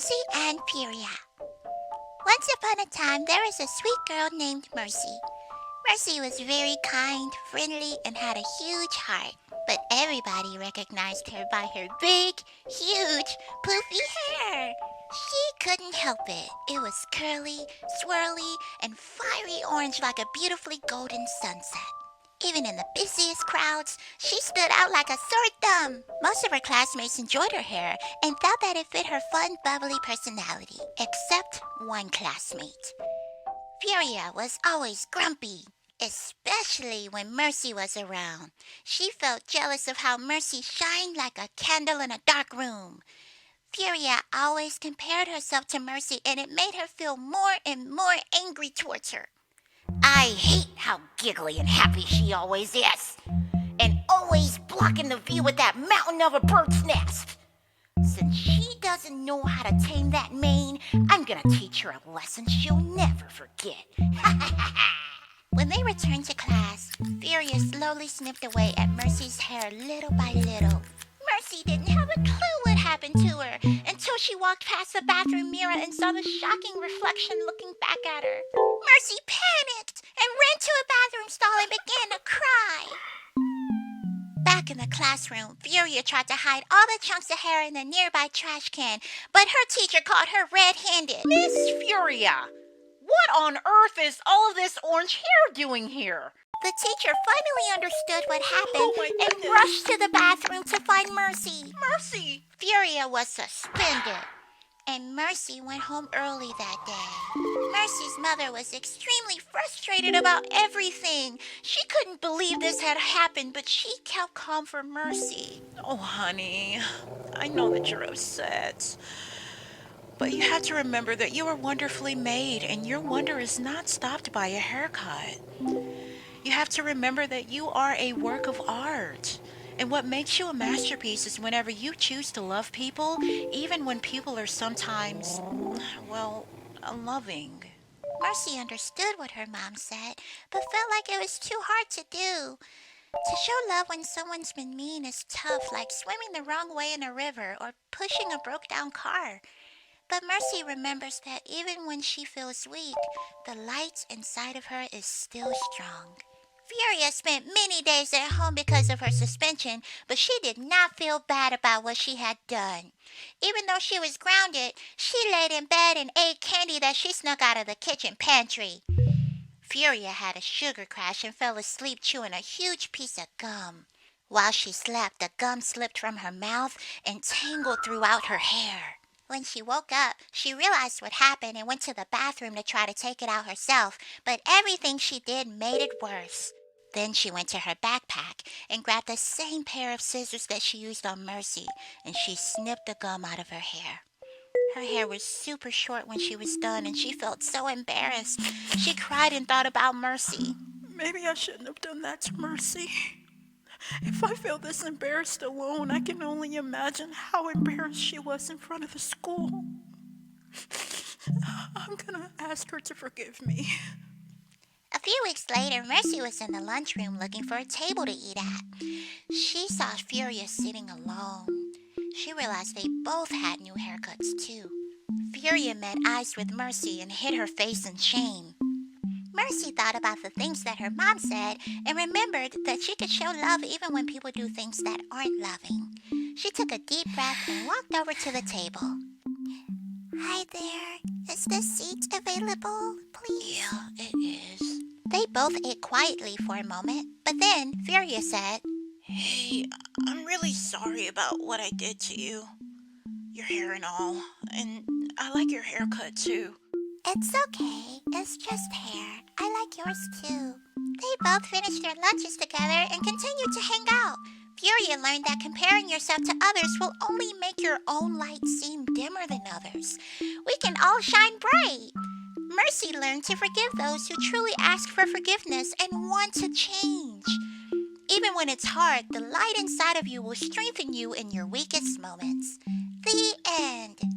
Merci and Furia. Once upon a time, there was a sweet girl named Merci. Merci was very kind, friendly, and had a huge heart. But everybody recognized her by her big, huge, poofy hair. She couldn't help it. It was curly, swirly, and fiery orange like a beautifully golden sunset. Even in the busiest crowds, she stood out like a sore thumb. Most of her classmates enjoyed her hair and felt that it fit her fun, bubbly personality, except one classmate. Furia was always grumpy, especially when Merci was around. She felt jealous of how Merci shined like a candle in a dark room. Furia always compared herself to Merci, and it made her feel more and more angry towards her. I hate how giggly and happy she always is, and always blocking the view with that mountain of a bird's nest. Since she doesn't know how to tame that mane, I'm gonna teach her a lesson she'll never forget. When they returned to class, Furia slowly snipped away at Mercy's hair little by little. Merci didn't have a clue what happened to her until she walked past the bathroom mirror and saw the shocking reflection looking back at her. Merci panicked and ran to a bathroom stall and began to cry. Back in the classroom, Furia tried to hide all the chunks of hair in the nearby trash can, but her teacher caught her red-handed. Miss Furia, what on earth is all of this orange hair doing here? The teacher finally understood what happened and goodness. rushed to the bathroom to find Merci. Mercy! Furia was suspended, and Merci went home early that day. Mercy's mother was extremely frustrated about everything. She couldn't believe this had happened, but she kept calm for Merci. Oh, honey, I know that you're upset. But you have to remember that you are wonderfully made, and your wonder is not stopped by a haircut. You have to remember that you are a work of art. And what makes you a masterpiece is whenever you choose to love people, even when people are sometimes, unloving. Merci understood what her mom said, but felt like it was too hard to do. To show love when someone's been mean is tough, like swimming the wrong way in a river or pushing a broke-down car. But Merci remembers that even when she feels weak, the light inside of her is still strong. Furia spent many days at home because of her suspension, but she did not feel bad about what she had done. Even though she was grounded, she laid in bed and ate candy that she snuck out of the kitchen pantry. Furia had a sugar crash and fell asleep chewing a huge piece of gum. While she slept, the gum slipped from her mouth and tangled throughout her hair. When she woke up, she realized what happened and went to the bathroom to try to take it out herself, but everything she did made it worse. Then she went to her backpack and grabbed the same pair of scissors that she used on Merci, and she snipped the gum out of her hair. Her hair was super short when she was done, and she felt so embarrassed. She cried and thought about Merci. Maybe I shouldn't have done that to Mercy. If I feel this embarrassed alone, I can only imagine how embarrassed she was in front of the school. I'm gonna ask her to forgive me. A few weeks later, Merci was in the lunchroom looking for a table to eat at. She saw Furia sitting alone. She realized they both had new haircuts too. Furia met eyes with Merci and hid her face in shame. Merci thought about the things that her mom said and remembered that she could show love even when people do things that aren't loving. She took a deep breath and walked over to the table. Hi there. Is this seat available, please? Yeah, it is. They both ate quietly for a moment, but then Furia said, Hey, I'm really sorry about what I did to you. Your hair and all. And I like your haircut too. It's okay. It's just hair. I like yours too. They both finished their lunches together and continued to hang out. Furia learned that comparing yourself to others will only make your own light seem dimmer than others. We can all shine bright. Merci learned to forgive those who truly ask for forgiveness and want to change. Even when it's hard, the light inside of you will strengthen you in your weakest moments. The end.